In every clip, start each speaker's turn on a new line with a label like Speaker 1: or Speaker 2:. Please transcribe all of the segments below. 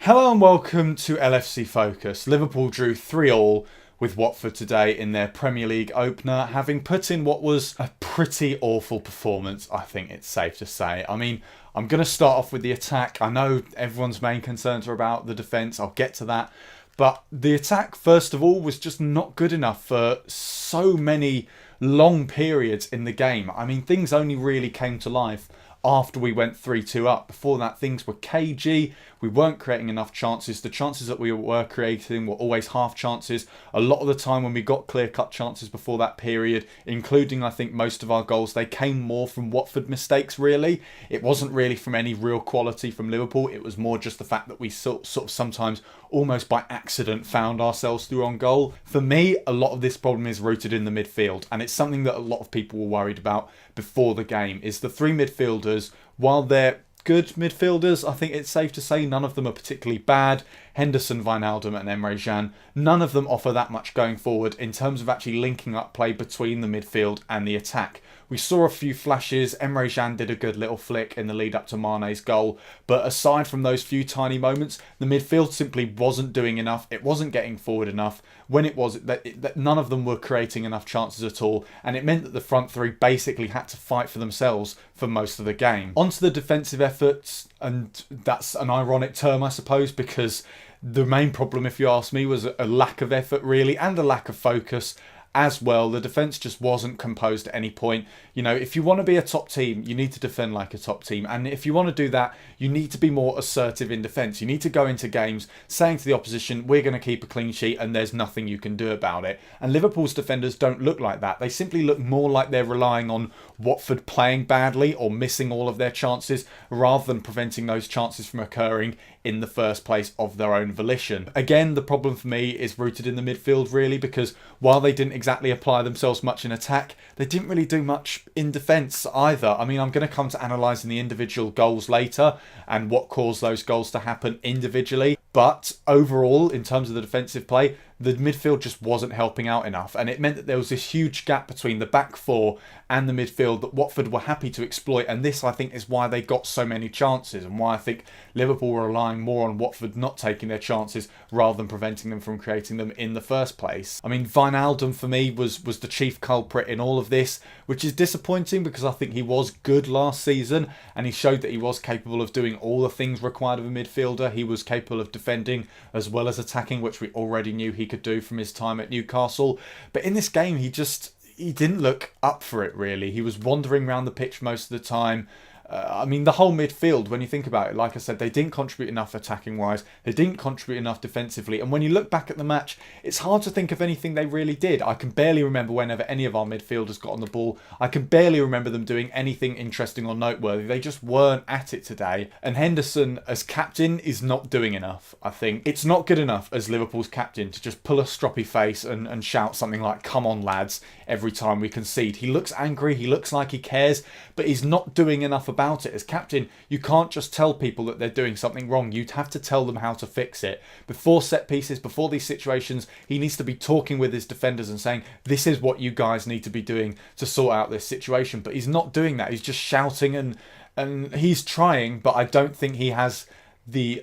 Speaker 1: Hello and welcome to LFC Focus. Liverpool drew 3-3 with Watford today in their Premier League opener, having put in what was a pretty awful performance, I think it's safe to say. I mean, I'm going to start off with the attack. I know everyone's main concerns are about the defence, I'll get to that. But the attack, first of all, was just not good enough for so many long periods in the game. I mean, things only really came to life after we went 3-2 up. Before that, things were cagey. We weren't creating enough chances. The chances that we were creating were always half chances. A lot of the time when we got clear-cut chances before that period, including, I think, most of our goals, they came more from Watford mistakes, really. It wasn't really from any real quality from Liverpool. It was more just the fact that we sort of sometimes, almost by accident, found ourselves through on goal. For me, a lot of this problem is rooted in the midfield, and it's something that a lot of people were worried about before the game, is the three midfielders, while they're good midfielders, I think it's safe to say none of them are particularly bad. Henderson, Wijnaldum and Emre Can, none of them offer that much going forward in terms of actually linking up play between the midfield and the attack. We saw a few flashes. Emre Can did a good little flick in the lead up to Mane's goal. But aside from those few tiny moments, the midfield simply wasn't doing enough. It wasn't getting forward enough. When it was, that none of them were creating enough chances at all. And it meant that the front three basically had to fight for themselves for most of the game. Onto the defensive efforts, and that's an ironic term, I suppose, because the main problem, if you ask me, was a lack of effort, really, and a lack of focus as well. The defence just wasn't composed at any point. You know, if you want to be a top team, you need to defend like a top team. And if you want to do that, you need to be more assertive in defence. You need to go into games saying to the opposition, we're going to keep a clean sheet and there's nothing you can do about it. And Liverpool's defenders don't look like that. They simply look more like they're relying on Watford playing badly or missing all of their chances rather than preventing those chances from occurring in the first place of their own volition. Again, the problem for me is rooted in the midfield, really, because while they didn't exactly apply themselves much in attack, they didn't really do much in defence either. I mean, I'm going to come to analysing the individual goals later and what caused those goals to happen individually. But overall, in terms of the defensive play, the midfield just wasn't helping out enough. And it meant that there was this huge gap between the back four and the midfield that Watford were happy to exploit. And this, I think, is why they got so many chances and why I think Liverpool were relying more on Watford not taking their chances rather than preventing them from creating them in the first place. I mean, Wijnaldum for me was the chief culprit in all of this, which is disappointing because I think he was good last season and he showed that he was capable of doing all the things required of a midfielder. He was capable of defending as well as attacking, which we already knew he could do from his time at Newcastle. But in this game, he didn't look up for it, really. He was wandering around the pitch most of the time. I mean, the whole midfield, when you think about it, like I said, they didn't contribute enough attacking-wise. They didn't contribute enough defensively. And when you look back at the match, it's hard to think of anything they really did. I can barely remember whenever any of our midfielders got on the ball. I can barely remember them doing anything interesting or noteworthy. They just weren't at it today. And Henderson, as captain, is not doing enough, I think. It's not good enough as Liverpool's captain to just pull a stroppy face and shout something like, "Come on, lads," every time we concede. He looks angry. He looks like he cares, but he's not doing enough about it. As captain, you can't just tell people that they're doing something wrong. You'd have to tell them how to fix it. Before set pieces, before these situations, he needs to be talking with his defenders and saying, this is what you guys need to be doing to sort out this situation. But he's not doing that. He's just shouting and he's trying, but I don't think he has the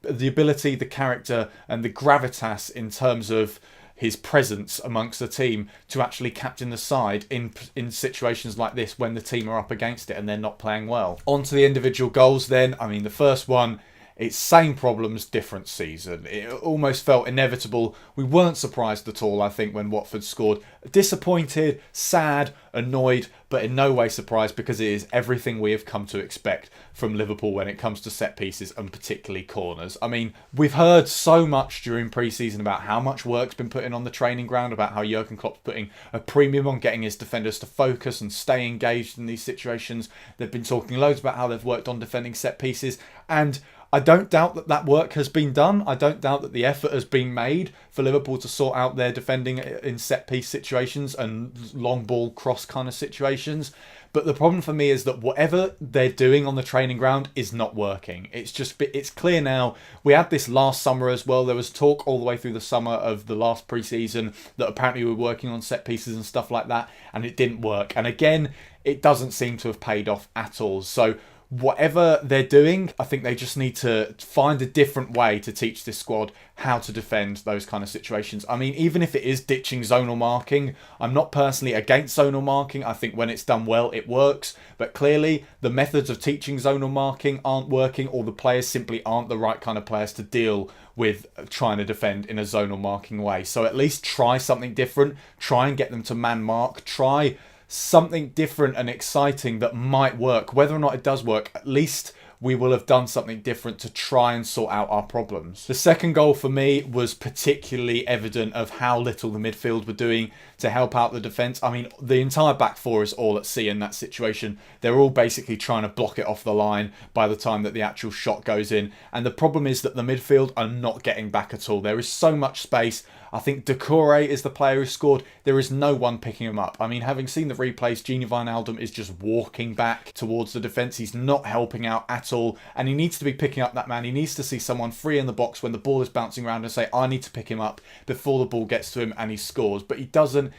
Speaker 1: ability, the character and the gravitas in terms of his presence amongst the team to actually captain the side in situations like this when the team are up against it and they're not playing well. On to the individual goals then. I mean, the first one, it's same problems, different season. It almost felt inevitable. We weren't surprised at all, I think, when Watford scored. Disappointed, sad, annoyed, but in no way surprised because it is everything we have come to expect from Liverpool when it comes to set pieces and particularly corners. I mean, we've heard so much during pre-season about how much work's been put in on the training ground, about how Jurgen Klopp's putting a premium on getting his defenders to focus and stay engaged in these situations. They've been talking loads about how they've worked on defending set pieces, and I don't doubt that work has been done. I don't doubt that the effort has been made for Liverpool to sort out their defending in set-piece situations and long ball cross kind of situations. But the problem for me is that whatever they're doing on the training ground is not working. It's clear now. We had this last summer as well. There was talk all the way through the summer of the last pre-season that apparently we were working on set pieces and stuff like that, and it didn't work. And again, it doesn't seem to have paid off at all. So whatever they're doing, I think they just need to find a different way to teach this squad how to defend those kind of situations. I mean, even if it is ditching zonal marking, I'm not personally against zonal marking. I think when it's done well, it works. But clearly, the methods of teaching zonal marking aren't working, or the players simply aren't the right kind of players to deal with trying to defend in a zonal marking way. So at least try something different. Try and get them to man mark. Try something different and exciting that might work. Whether or not it does work, at least we will have done something different to try and sort out our problems. The second goal for me was particularly evident of how little the midfield were doing to help out the defence. I mean, the entire back four is all at sea in that situation. They're all basically trying to block it off the line by the time that the actual shot goes in. And the problem is that the midfield are not getting back at all. There is so much space. I think Decore is the player who scored. There is no one picking him up. I mean, having seen the replays, Gini Wijnaldum is just walking back towards the defence. He's not helping out at all. And he needs to be picking up that man. He needs to see someone free in the box when the ball is bouncing around and say, I need to pick him up before the ball gets to him, and he scores. But he doesn't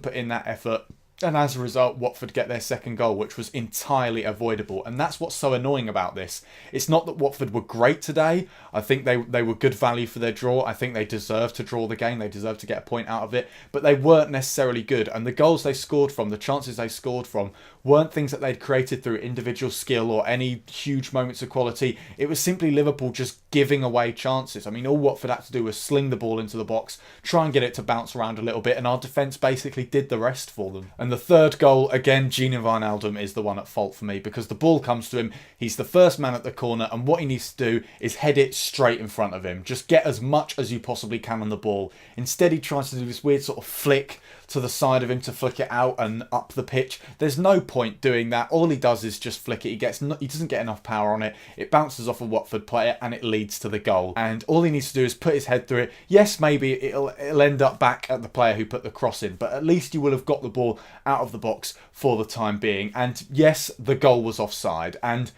Speaker 1: put in that effort. And as a result, Watford get their second goal, which was entirely avoidable. And that's what's so annoying about this. It's not that Watford were great today. I think they were good value for their draw. I think they deserved to draw the game. They deserved to get a point out of it. But they weren't necessarily good. And the goals they scored from, the chances they scored from, weren't things that they'd created through individual skill or any huge moments of quality. It was simply Liverpool just giving away chances. I mean, all Watford had to do was sling the ball into the box, try and get it to bounce around a little bit, and our defence basically did the rest for them. And the third goal, again, Gini Wijnaldum is the one at fault for me, because the ball comes to him, he's the first man at the corner, and what he needs to do is head it straight in front of him. Just get as much as you possibly can on the ball. Instead, he tries to do this weird sort of flick to the side of him to flick it out and up the pitch. There's no point doing that. All he does is just flick it. He doesn't get enough power on it. It bounces off a Watford player and it leads to the goal. And all he needs to do is put his head through it. Yes, maybe it'll end up back at the player who put the cross in, but at least you will have got the ball out of the box for the time being. And yes, the goal was offside. And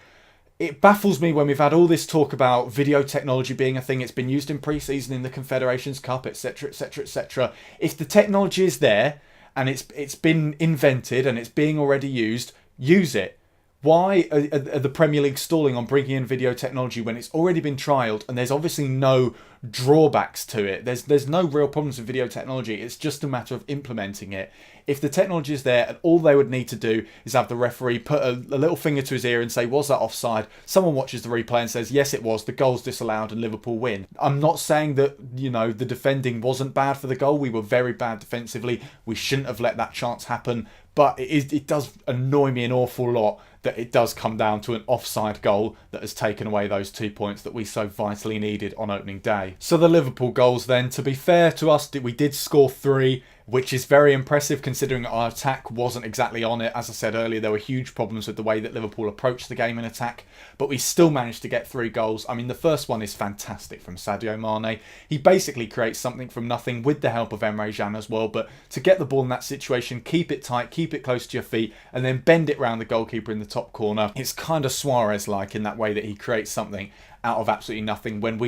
Speaker 1: it baffles me when we've had all this talk about video technology being a thing. It's been used in pre-season, in the Confederations Cup, etc, etc, etc. If the technology is there and it's been invented and it's being already used, use it. Why are the Premier League stalling on bringing in video technology when it's already been trialled and there's obviously no drawbacks to it? There's no real problems with video technology. It's just a matter of implementing it. If the technology is there and all they would need to do is have the referee put a little finger to his ear and say, was that offside? Someone watches the replay and says, yes, it was. The goal's disallowed and Liverpool win. I'm not saying that, you know, the defending wasn't bad for the goal. We were very bad defensively. We shouldn't have let that chance happen. But it does annoy me an awful lot that it does come down to an offside goal that has taken away those 2 points that we so vitally needed on opening day. So the Liverpool goals then, to be fair to us, we did score 3, which is very impressive considering our attack wasn't exactly on it. As I said earlier, there were huge problems with the way that Liverpool approached the game in attack, but we still managed to get 3 goals. I mean, the first one is fantastic from Sadio Mane. He basically creates something from nothing with the help of Emre Can as well, but to get the ball in that situation, keep it tight, keep it close to your feet, and then bend it round the goalkeeper in the top corner. It's kind of Suarez-like in that way that he creates something out of absolutely nothing, when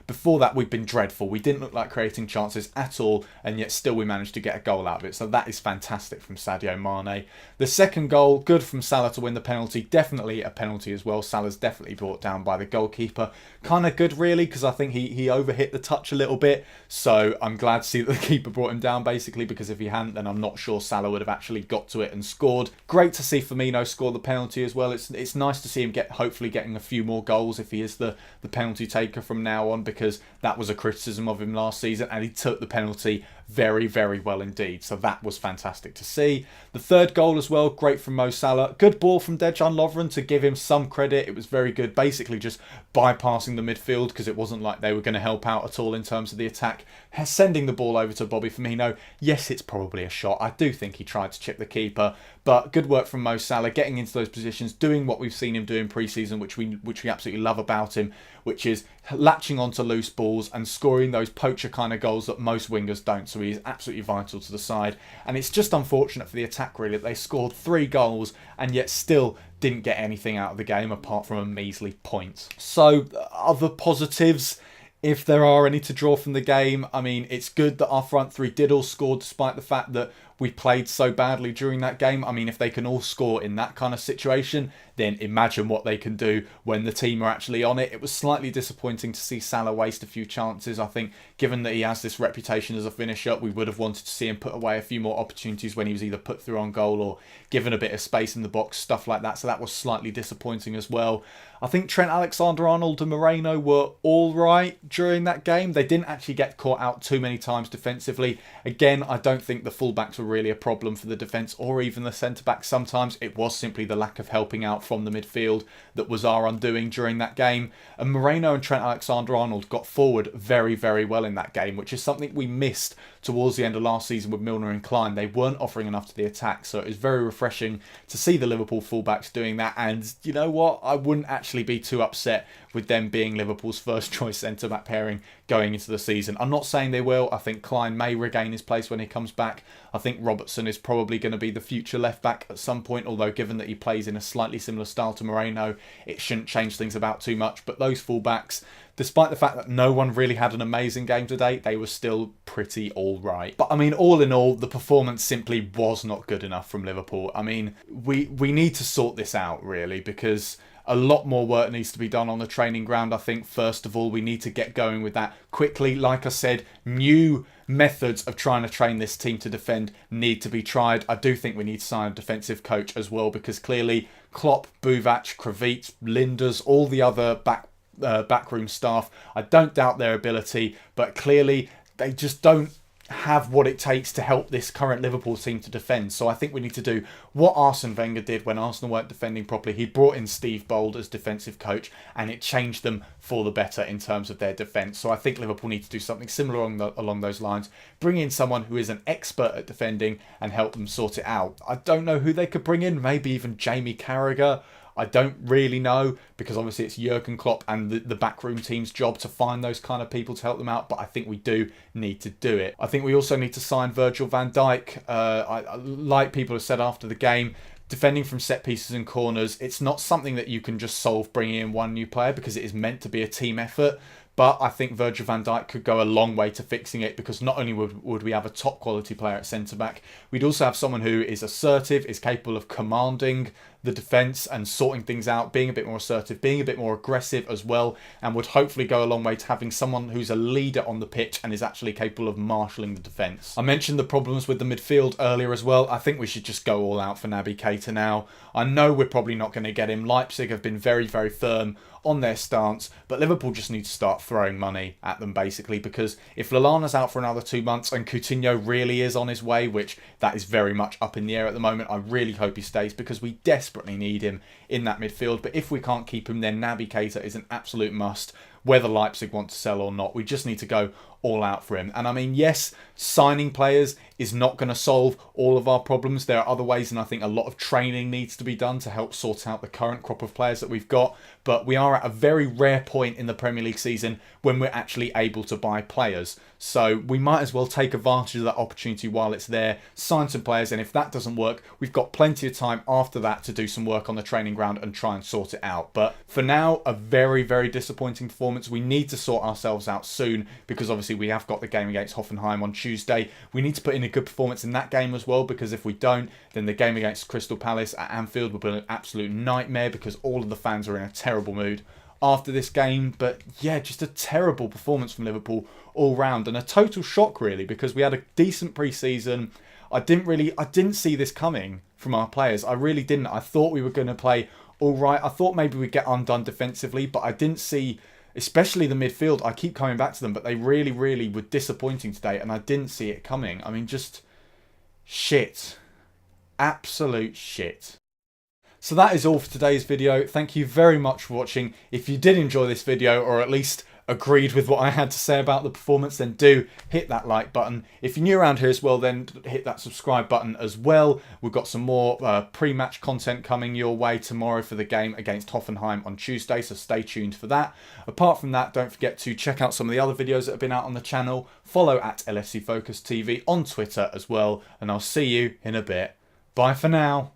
Speaker 1: before that we'd been dreadful. We didn't look like creating chances at all, and yet still we managed to get a goal out of it. So that is fantastic from Sadio Mane. The second goal, good from Salah to win the penalty. Definitely a penalty as well. Salah's definitely brought down by the goalkeeper. Kind of good really, because I think he overhit the touch a little bit. So I'm glad to see that the keeper brought him down basically, because if he hadn't, then I'm not sure Salah would have actually got to it and scored. Great to see Firmino score the penalty as well. It's nice to see him hopefully getting a few more goals if he is the penalty taker from now on, because that was a criticism of him last season and he took the penalty very, very well indeed. So that was fantastic to see. The third goal as well, great from Mo Salah. Good ball from Dejan Lovren, to give him some credit. It was very good, basically just bypassing the midfield, because it wasn't like they were going to help out at all in terms of the attack. Sending the ball over to Bobby Firmino. Yes, it's probably a shot. I do think he tried to chip the keeper, but good work from Mo Salah, getting into those positions, doing what we've seen him do in pre-season, which we absolutely love about him, which is latching onto loose balls and scoring those poacher kind of goals that most wingers don't. So he's absolutely vital to the side. And it's just unfortunate for the attack really that they scored 3 goals and yet still didn't get anything out of the game apart from a measly point. So other positives, if there are any to draw from the game, I mean, it's good that our front 3 did all score, despite the fact that we played so badly during that game. I mean, if they can all score in that kind of situation, then imagine what they can do when the team are actually on it. It was slightly disappointing to see Salah waste a few chances. I think given that he has this reputation as a finisher, we would have wanted to see him put away a few more opportunities when he was either put through on goal or given a bit of space in the box, stuff like that. So that was slightly disappointing as well. I think Trent Alexander-Arnold and Moreno were all right during that game. They didn't actually get caught out too many times defensively. Again, I don't think the fullbacks were really a problem for the defence or even the centre-backs sometimes. It was simply the lack of helping out from the midfield that was our undoing during that game. And Moreno and Trent Alexander-Arnold got forward very, very well in that game, which is something we missed towards the end of last season with Milner and Klein. They weren't offering enough to the attack, so it was very refreshing to see the Liverpool fullbacks doing that. And you know what? I wouldn't actually be too upset with them being Liverpool's first choice centre-back pairing going into the season. I'm not saying they will. I think Klein may regain his place when he comes back. I think Robertson is probably going to be the future left-back at some point, although given that he plays in a slightly similar style to Moreno, it shouldn't change things about too much. But those fullbacks, despite the fact that no one really had an amazing game today, they were still pretty all right. But I mean, all in all, the performance simply was not good enough from Liverpool. I mean, we need to sort this out, really, because a lot more work needs to be done on the training ground. I think, first of all, we need to get going with that quickly. Like I said, new methods of trying to train this team to defend need to be tried. I do think we need to sign a defensive coach as well, because clearly Klopp, Buvac, Kravitz, Linders, all the other backroom staff, I don't doubt their ability, but clearly they just don't have what it takes to help this current Liverpool team to defend. So I think we need to do what Arsene Wenger did when Arsenal weren't defending properly. He brought in Steve Bold as defensive coach, and it changed them for the better in terms of their defence. So I think Liverpool need to do something similar along those lines. Bring in someone who is an expert at defending and help them sort it out. I don't know who they could bring in. Maybe even Jamie Carragher. I don't really know, because obviously it's Jurgen Klopp and the backroom team's job to find those kind of people to help them out, but I think we do need to do it. I think we also need to sign Virgil van Dijk. Like people have said after the game, defending from set pieces and corners, it's not something that you can just solve bringing in one new player, because it is meant to be a team effort. But I think Virgil van Dijk could go a long way to fixing it, because not only would we have a top quality player at centre-back, we'd also have someone who is assertive, is capable of commanding the defence and sorting things out, being a bit more assertive, being a bit more aggressive as well, and would hopefully go a long way to having someone who's a leader on the pitch and is actually capable of marshalling the defence. I mentioned the problems with the midfield earlier as well. I think we should just go all out for Naby Keita now. I know we're probably not going to get him. Leipzig have been very, very firm on their stance, but Liverpool just need to start throwing money at them, basically, because if Lallana's out for another 2 months and Coutinho really is on his way, which that is very much up in the air at the moment, I really hope he stays, because we desperately need him in that midfield. But if we can't keep him, then Naby Keita is an absolute must, whether Leipzig want to sell or not. We just need to go all out for him. And I mean, yes, signing players is not going to solve all of our problems. There are other ways, and I think a lot of training needs to be done to help sort out the current crop of players that we've got. But we are at a very rare point in the Premier League season when we're actually able to buy players. So we might as well take advantage of that opportunity while it's there, sign some players, and if that doesn't work, we've got plenty of time after that to do some work on the training ground and try and sort it out. But for now, a very, very disappointing performance. We need to sort ourselves out soon, because obviously we have got the game against Hoffenheim on Tuesday. We need to put in a good performance in that game as well, because if we don't, then the game against Crystal Palace at Anfield will be an absolute nightmare, because all of the fans are in a terrible mood after this game. But yeah, just a terrible performance from Liverpool all round, and a total shock really, because we had a decent pre-season. I didn't see this coming from our players. I really didn't. I thought we were going to play all right. I thought maybe we'd get undone defensively, but I didn't see, especially the midfield. I keep coming back to them, but they really, really were disappointing today, and I didn't see it coming. I mean, just shit. Absolute shit. So that is all for today's video. Thank you very much for watching. If you did enjoy this video, or at least agreed with what I had to say about the performance, then do hit that like button. If you're new around here as well, then hit that subscribe button as well. We've got some more pre-match content coming your way tomorrow for the game against Hoffenheim on Tuesday, so stay tuned for that. Apart from that, don't forget to check out some of the other videos that have been out on the channel. Follow at LFC Focus TV on Twitter as well, and I'll see you in a bit. Bye for now.